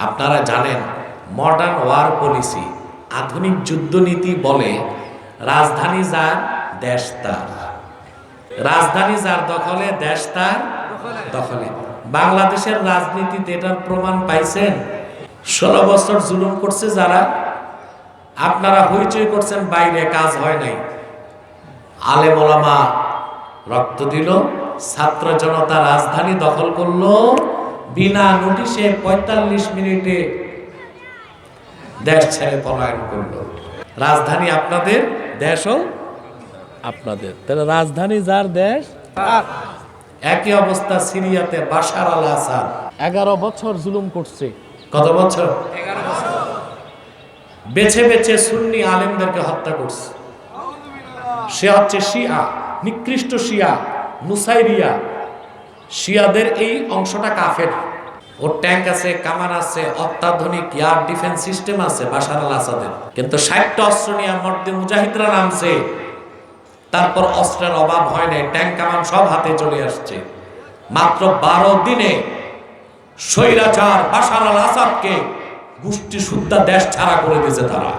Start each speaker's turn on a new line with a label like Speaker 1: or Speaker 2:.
Speaker 1: আপনারা জানেন modern war policy, আধুনিক যুদ্ধনীতি বলে রাজধানী যার দেশ তার, রাজধানী যার দখলে দেশ তার দখলে। বাংলাদেশের রাজনীতিতে এটার প্রমাণ পাইছেন। 16 বছর জুলুম করছে যারা, আপনারা হইচই করছেন, বাইরে কাজ হয় নাই। আলেম ওলামা রক্ত দিল, ছাত্র জনতা রাজধানী দখল করলো, বিনা নোটিশে 45 মিনিটে দেশ ছেড়ে পলায়ন করলো। রাজধানী আপনাদের, দেশও আপনাদের, তাহলে রাজধানী যার দেশ। একই অবস্থা সিরিয়াতে বাশার আল আসাদ 11 বছর জুলুম করছে। কত বছর? 11 বছর। বেছে বেছে সুন্নি আলেমদেরকে হত্যা করছে। সে হচ্ছে শিয়া, নিকৃষ্ট শিয়া, নুসাইরিয়া। শিয়াদের এই অংশটা কাফের। ওর ট্যাঙ্ক আছে, কামান আছে, অত্যাধুনিক এয়ার ডিফেন্স সিস্টেম আছে বাশার আল আসাদের। কিন্তু 60টা অস্ত্র নিয়ে মর্দে মুজাহিদরা নামছে, তারপর অস্ত্রের অভাব হয় নাই, ট্যাঙ্ক কামান সব হাতে চলে আসছে। মাত্র 12 দিনে স্বৈরাচার বাশার আল আসাদকে গোষ্ঠী সুদ্ধা দেশ ছাড়া করে দিয়েছে তারা।